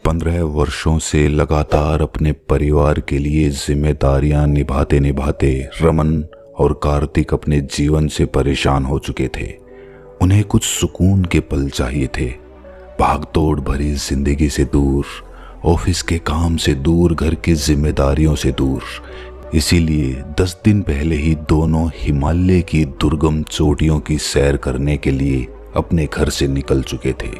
15 वर्षों से लगातार अपने परिवार के लिए जिम्मेदारियां निभाते निभाते रमन और कार्तिक अपने जीवन से परेशान हो चुके थे। उन्हें कुछ सुकून के पल चाहिए थे। भागदौड़ भरी जिंदगी से दूर, ऑफिस के काम से दूर, घर की जिम्मेदारियों से दूर। इसीलिए 10 दिन पहले ही दोनों हिमालय की दुर्गम चोटियों की सैर करने के लिए अपने घर से निकल चुके थे।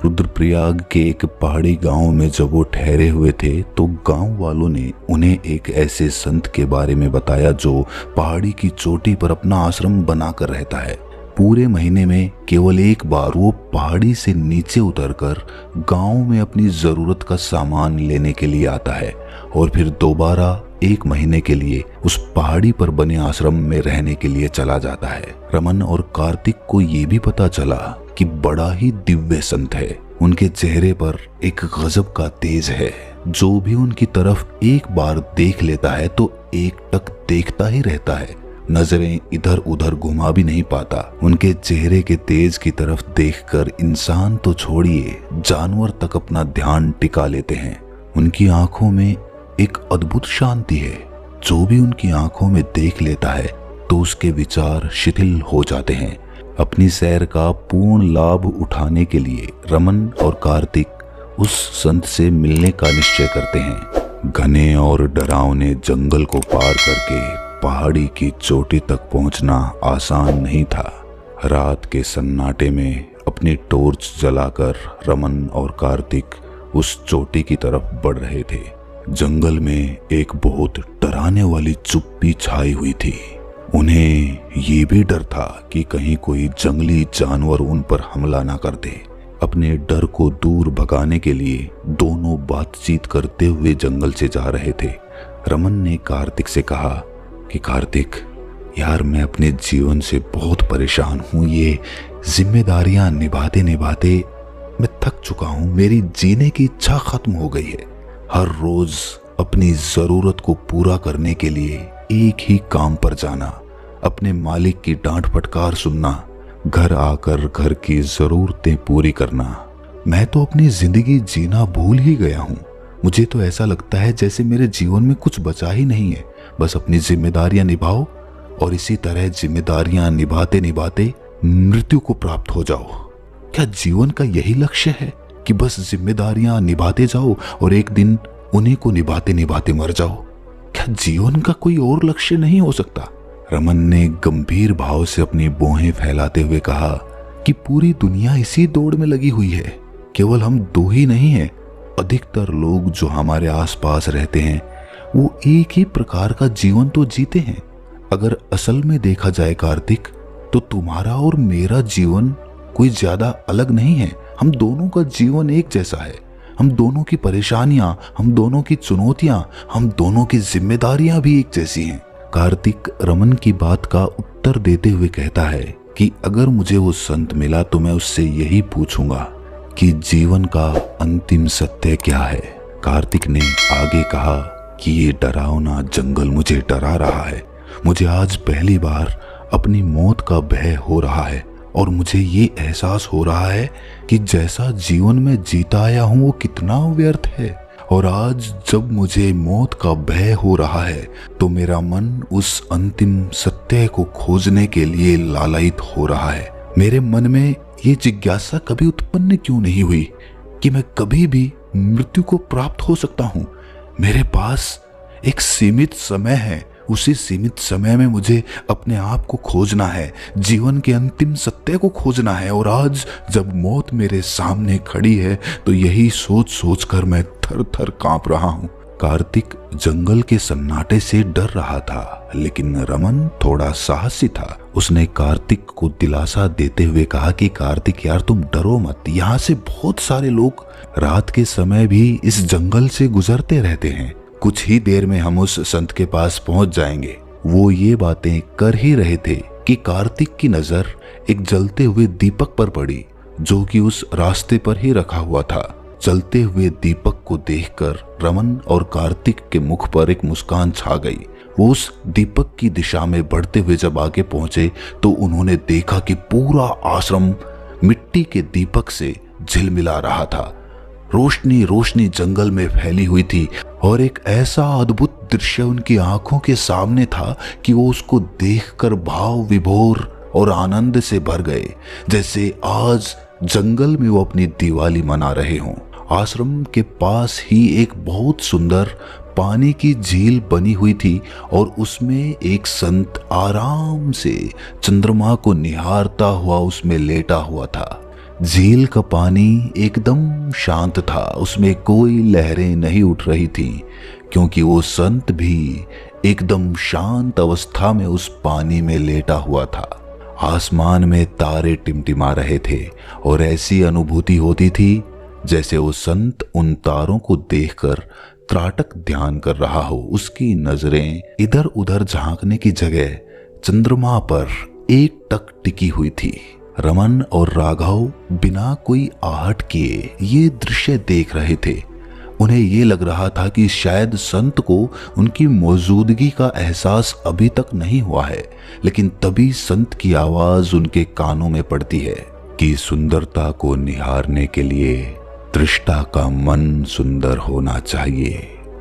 रुद्रप्रयाग के एक पहाड़ी गांव में जब वो ठहरे हुए थे तो गांव वालों ने उन्हें एक ऐसे संत के बारे में बताया जो पहाड़ी की चोटी पर अपना आश्रम बनाकर रहता है। पूरे महीने में केवल एक बार वो पहाड़ी से नीचे उतरकर गांव में अपनी जरूरत का सामान लेने के लिए आता है और फिर दोबारा 1 महीने के लिए उस पहाड़ी पर बने आश्रम में रहने के लिए चला जाता है। रमन और कार्तिक को ये भी पता चला कि बड़ा ही दिव्य संत है। उनके चेहरे पर एक गजब का तेज है। जो भी उनकी तरफ एक बार देख लेता है तो एकटक देखता ही रहता है, नजरें इधर उधर घुमा भी नहीं पाता। उनके चेहरे के तेज की तरफ देखकर इंसान तो छोड़िए, जानवर तक अपना ध्यान टिका लेते हैं। उनकी आंखों में एक अद्भुत शांति है। जो भी उनकी आंखों में देख लेता है तो उसके विचार शिथिल हो जाते हैं। अपनी सैर का पूर्ण लाभ उठाने के लिए रमन और कार्तिक उस संत से मिलने का निश्चय करते हैं। घने और डरावने जंगल को पार करके पहाड़ी की चोटी तक पहुंचना आसान नहीं था। रात के सन्नाटे में अपनी टॉर्च जलाकर रमन और कार्तिक उस चोटी की तरफ बढ़ रहे थे। जंगल में एक बहुत डराने वाली चुप्पी छाई हुई थी। उन्हें ये भी डर था कि कहीं कोई जंगली जानवर उन पर हमला ना कर दे। अपने डर को दूर भगाने के लिए दोनों बातचीत करते हुए जंगल से जा रहे थे। रमन ने कार्तिक से कहा कि कार्तिक यार, मैं अपने जीवन से बहुत परेशान हूँ। ये जिम्मेदारियां निभाते निभाते मैं थक चुका हूँ। मेरी जीने की इच्छा खत्म हो गई है। हर रोज अपनी जरूरत को पूरा करने के लिए एक ही काम पर जाना, अपने मालिक की डांट फटकार सुनना, घर आकर घर की जरूरतें पूरी करना। मैं तो अपनी जिंदगी जीना भूल ही गया हूँ। मुझे तो ऐसा लगता है जैसे मेरे जीवन में कुछ बचा ही नहीं है। बस अपनी जिम्मेदारियां निभाओ और इसी तरह जिम्मेदारियां निभाते निभाते मृत्यु को प्राप्त हो जाओ। क्या जीवन का यही लक्ष्य है कि बस जिम्मेदारियां निभाते जाओ और एक दिन उन्हीं को निभाते निभाते मर जाओ? क्या जीवन का कोई और लक्ष्य नहीं हो सकता? रमन ने गंभीर भाव से अपनी भौहें फैलाते हुए कहा कि पूरी दुनिया इसी दौड़ में लगी हुई है। केवल हम 2 ही नहीं हैं। अधिकतर लोग जो हमारे आसपास रहते हैं वो एक ही प्रकार का जीवन तो जीते हैं। अगर असल में देखा जाए कार्तिक, तो तुम्हारा और मेरा जीवन कोई ज्यादा अलग नहीं है। हम दोनों का जीवन एक जैसा है। हम दोनों की परेशानियां, हम दोनों की चुनौतियां, हम दोनों की जिम्मेदारियां भी एक जैसी हैं। कार्तिक रमन की बात का उत्तर देते हुए कहता है कि अगर मुझे वो संत मिला तो मैं उससे यही पूछूंगा कि जीवन का अंतिम सत्य क्या है। कार्तिक ने आगे कहा कि ये डरावना जंगल मुझे डरा रहा है। मुझे आज पहली बार अपनी मौत का भय हो रहा है और मुझे ये एहसास हो रहा है कि जैसा जीवन में जीता आया हूँ वो कितना व्यर्थ है। और आज जब मुझे मौत का भय हो रहा है तो मेरा मन उस अंतिम सत्य को खोजने के लिए लालायित हो रहा है। मेरे मन में ये जिज्ञासा कभी उत्पन्न क्यों नहीं हुई कि मैं कभी भी मृत्यु को प्राप्त हो सकता हूँ। मेरे पास एक सीमित समय है। उसी सीमित समय में मुझे अपने आप को खोजना है, जीवन के अंतिम सत्य को खोजना है। और आज जब मौत मेरे सामने खड़ी है तो यही सोच सोच कर मैं थर थर कांप रहा हूँ। कार्तिक जंगल के सन्नाटे से डर रहा था, लेकिन रमन थोड़ा साहसी था। उसने कार्तिक को दिलासा देते हुए कहा कि कार्तिक यार, तुम डरो मत। यहाँ से बहुत सारे लोग रात के समय भी इस जंगल से गुजरते रहते हैं। कुछ ही देर में हम उस संत के पास पहुंच जाएंगे। वो ये बातें कर ही रहे थे कि कार्तिक की नजर एक जलते हुए दीपक पर पड़ी जो कि उस रास्ते पर ही रखा हुआ था। जलते हुए दीपक को देखकर रमन और कार्तिक के मुख पर एक मुस्कान छा गई। वो उस दीपक की दिशा में बढ़ते हुए जब आगे पहुंचे तो उन्होंने देखा कि पूरा आश्रम मिट्टी के दीपक से झिलमिला रहा था। रोशनी रोशनी जंगल में फैली हुई थी और एक ऐसा अद्भुत दृश्य उनकी आंखों के सामने था कि वो उसको देखकर भाव विभोर और आनंद से भर गए, जैसे आज जंगल में वो अपनी दिवाली मना रहे हों। आश्रम के पास ही एक बहुत सुंदर पानी की झील बनी हुई थी और उसमें एक संत आराम से चंद्रमा को निहारता हुआ उसमें लेटा हुआ था। झील का पानी एकदम शांत था, उसमें कोई लहरें नहीं उठ रही थी, क्योंकि वो संत भी एकदम शांत अवस्था में उस पानी में लेटा हुआ था। आसमान में तारे टिमटिमा रहे थे और ऐसी अनुभूति होती थी जैसे वो संत उन तारों को देखकर त्राटक ध्यान कर रहा हो। उसकी नजरें इधर उधर झांकने की जगह चंद्रमा पर एकटक टिकी हुई थी। रमन और राघव बिना कोई आहट किए ये दृश्य देख रहे थे। उन्हें ये लग रहा था कि शायद संत को उनकी मौजूदगी का एहसास अभी तक नहीं हुआ है, लेकिन तभी संत की आवाज उनके कानों में पड़ती है कि सुंदरता को निहारने के लिए दृष्टा का मन सुंदर होना चाहिए।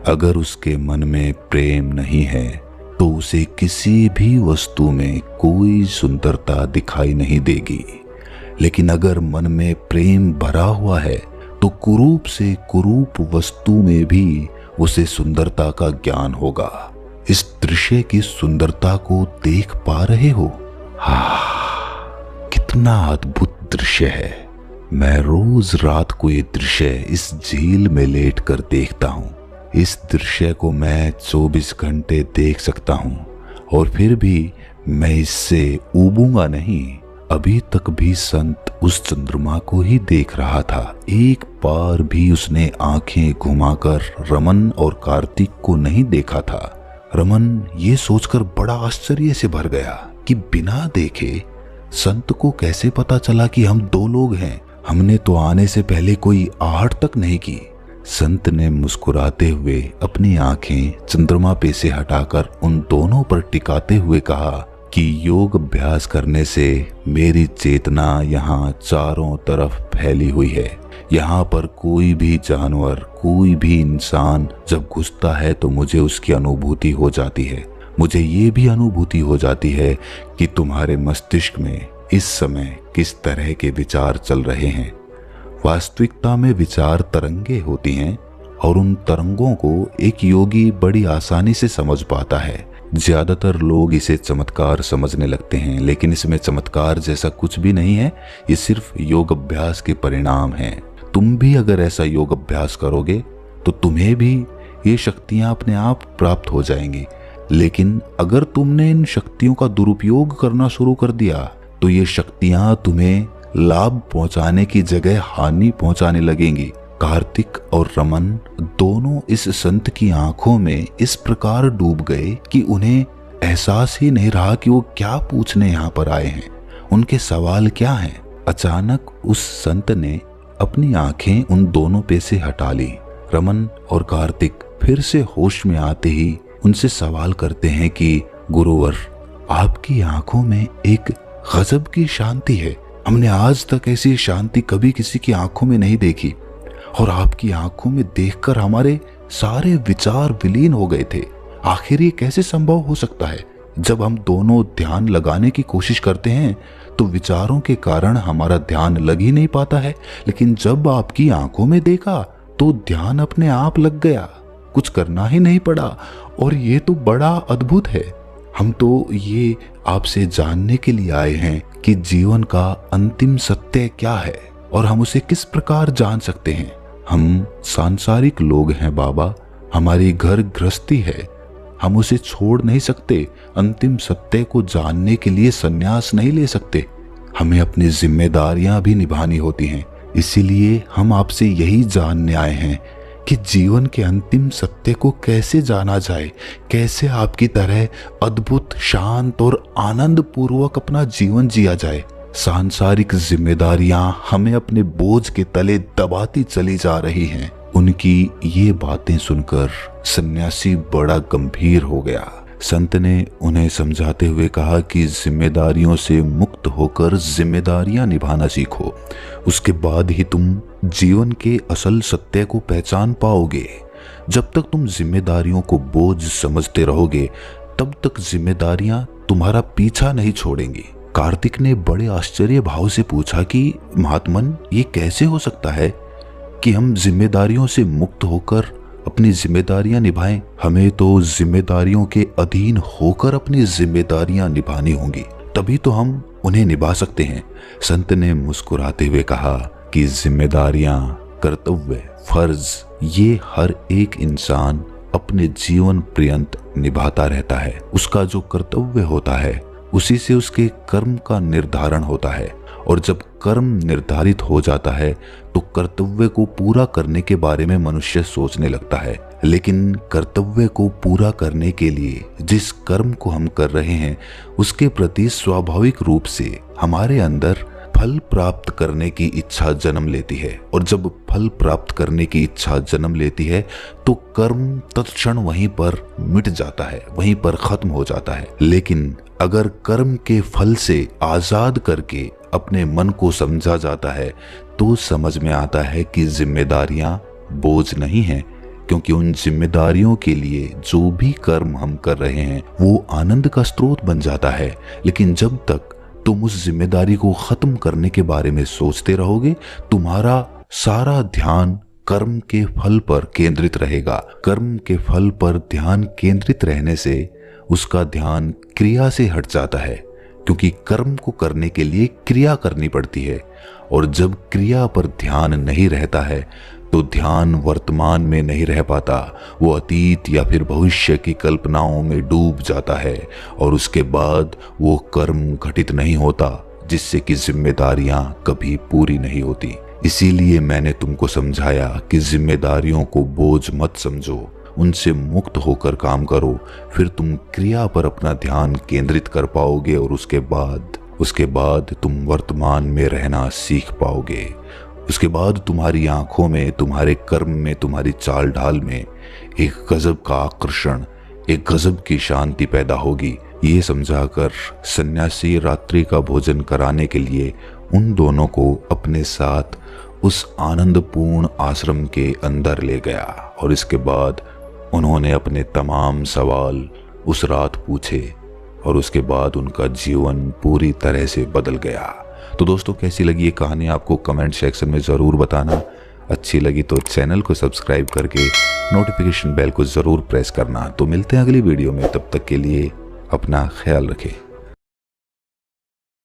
अगर उसके मन में प्रेम नहीं है तो उसे किसी भी वस्तु में कोई सुंदरता दिखाई नहीं देगी, लेकिन अगर मन में प्रेम भरा हुआ है तो कुरूप से कुरूप वस्तु में भी उसे सुंदरता का ज्ञान होगा। इस दृश्य की सुंदरता को देख पा रहे हो? कितना अद्भुत दृश्य है। मैं रोज रात को ये दृश्य इस झील में लेटकर देखता हूँ। इस दृश्य को मैं 24 घंटे देख सकता हूँ और फिर भी मैं इससे ऊबूंगा नहीं। अभी तक भी संत उस चंद्रमा को ही देख रहा था। एक बार भी उसने आंखें घुमाकर रमन और कार्तिक को नहीं देखा था। रमन ये सोचकर बड़ा आश्चर्य से भर गया कि बिना देखे संत को कैसे पता चला कि हम दो लोग हैं। हमने तो आने से पहले कोई आहट तक नहीं की। संत ने मुस्कुराते हुए अपनी आंखें चंद्रमा पे से हटाकर उन दोनों पर टिकाते हुए कहा कि योग अभ्यास करने से मेरी चेतना यहाँ चारों तरफ फैली हुई है। यहाँ पर कोई भी जानवर, कोई भी इंसान जब घुसता है तो मुझे उसकी अनुभूति हो जाती है। मुझे ये भी अनुभूति हो जाती है कि तुम्हारे मस्तिष्क में इस समय किस तरह के विचार चल रहे हैं। वास्तविकता में विचार तरंगे होती हैं और उन तरंगों को एक योगी बड़ी आसानी से समझ पाता है। ज्यादातर लोग इसे चमत्कार समझने लगते हैं, लेकिन इसमें चमत्कार जैसा कुछ भी नहीं है। ये सिर्फ योग अभ्यास के परिणाम हैं। तुम भी अगर ऐसा योग अभ्यास करोगे तो तुम्हें भी ये शक्तियां अपने आप प्राप्त हो जाएंगी। लेकिन अगर तुमने इन शक्तियों का दुरुपयोग करना शुरू कर दिया तो ये शक्तियां तुम्हें लाभ पहुंचाने की जगह हानि पहुंचाने लगेंगी। कार्तिक और रमन दोनों इस संत की आंखों में इस प्रकार डूब गए कि उन्हें एहसास ही नहीं रहा कि वो क्या पूछने यहाँ पर आए हैं, उनके सवाल क्या हैं। अचानक उस संत ने अपनी आंखें उन दोनों पे से हटा ली। रमन और कार्तिक फिर से होश में आते ही उनसे सवाल करते हैं कि गुरुवर, आपकी आंखों में एक गजब की शांति है। हमने आज तक ऐसी शांति कभी किसी की आंखों में नहीं देखी और आपकी आंखों में देखकर हमारे सारे विचार विलीन हो गए थे। आखिर ये कैसे संभव हो सकता है? जब हम दोनों ध्यान लगाने की कोशिश करते हैं तो विचारों के कारण हमारा ध्यान लग ही नहीं पाता है, लेकिन जब आपकी आंखों में देखा तो ध्यान अपने आप लग गया, कुछ करना ही नहीं पड़ा। और ये तो बड़ा अद्भुत है। हम तो ये आपसे जानने के लिए आए हैं कि जीवन का अंतिम सत्य क्या है और हम उसे किस प्रकार जान सकते हैं। हम सांसारिक लोग हैं बाबा, हमारी घर गृहस्थी है, हम उसे छोड़ नहीं सकते। अंतिम सत्य को जानने के लिए संन्यास नहीं ले सकते। हमें अपनी जिम्मेदारियां भी निभानी होती हैं। इसीलिए हम आपसे यही जानने आए हैं कि जीवन के अंतिम सत्य को कैसे जाना जाए, कैसे आपकी तरह अद्भुत, शांत और आनंद पूर्वक अपना जीवन जिया जाए। सांसारिक जिम्मेदारियां हमें अपने बोझ के तले दबाती चली जा रही हैं। उनकी ये बातें सुनकर सन्यासी बड़ा गंभीर हो गया। संत ने उन्हें समझाते हुए कहा कि जिम्मेदारियों से मुक्त होकर जिम्मेदारियां निभाना सीखो। उसके बाद ही तुम जीवन के असल सत्य को पहचान पाओगे। जब तक तुम जिम्मेदारियों को बोझ समझते रहोगे तब तक जिम्मेदारियां तुम्हारा पीछा नहीं छोड़ेंगी। कार्तिक ने बड़े आश्चर्य भाव से पूछा कि महात्मन, ये कैसे हो सकता है कि हम जिम्मेदारियों से मुक्त होकर अपनी जिम्मेदारियां निभाएं? हमें तो जिम्मेदारियों के अधीन होकर अपनी जिम्मेदारियां निभानी होंगी, तभी तो हम उन्हें निभा सकते हैं। संत ने मुस्कुराते हुए कहा कि जिम्मेदारियां, कर्तव्य, फर्ज ये हर एक इंसान अपने जीवन पर्यंत निभाता रहता है। उसका जो कर्तव्य होता है उसी से उसके कर्म का निर्धारण होता है, और जब कर्म निर्धारित हो जाता है तो कर्तव्य को पूरा करने के बारे में मनुष्य सोचने लगता है। लेकिन कर्तव्य को पूरा करने के लिए जिस कर्म को हम कर रहे हैं उसके प्रति स्वाभाविक रूप से हमारे अंदर फल प्राप्त करने की इच्छा जन्म लेती है, और जब फल प्राप्त करने की इच्छा जन्म लेती है तो कर्म तत्क्षण वहीं पर मिट जाता है, वहीं पर खत्म हो जाता है। लेकिन अगर कर्म के फल से आजाद करके अपने मन को समझा जाता है तो समझ में आता है कि जिम्मेदारियां बोझ नहीं हैं, क्योंकि उन जिम्मेदारियों के लिए जो भी कर्म हम कर रहे हैं वो आनंद का स्रोत बन जाता है। लेकिन जब तक तुम उस जिम्मेदारी को खत्म करने के बारे में सोचते रहोगे, तुम्हारा सारा ध्यान कर्म के फल पर केंद्रित रहेगा। कर्म के फल पर ध्यान केंद्रित रहने से उसका ध्यान क्रिया से हट जाता है, क्योंकि कर्म को करने के लिए क्रिया करनी पड़ती है, और जब क्रिया पर ध्यान नहीं रहता है तो ध्यान वर्तमान में नहीं रह पाता, वो अतीत या फिर भविष्य की कल्पनाओं में डूब जाता है, और उसके बाद वो कर्म घटित नहीं होता जिससे कि जिम्मेदारियां कभी पूरी नहीं होती। इसीलिए मैंने तुमको समझाया कि जिम्मेदारियों को बोझ मत समझो, उनसे मुक्त होकर काम करो, फिर तुम क्रिया पर अपना ध्यान केंद्रित कर पाओगे, और उसके बाद तुम वर्तमान में रहना सीख पाओगे। उसके बाद तुम्हारी आंखों में, तुम्हारे कर्म में, तुम्हारी चाल ढाल में एक गजब का आकर्षण, एक गजब की शांति पैदा होगी। ये समझाकर सन्यासी रात्रि का भोजन कराने के लिए उन दोनों को अपने साथ उस आनंदपूर्ण आश्रम के अंदर ले गया, और इसके बाद उन्होंने अपने तमाम सवाल उस रात पूछे, और उसके बाद उनका जीवन पूरी तरह से बदल गया। तो दोस्तों, कैसी लगी ये कहानी आपको कमेंट सेक्शन में ज़रूर बताना। अच्छी लगी तो चैनल को सब्सक्राइब करके नोटिफिकेशन बेल को ज़रूर प्रेस करना। तो मिलते हैं अगली वीडियो में, तब तक के लिए अपना ख्याल रखें।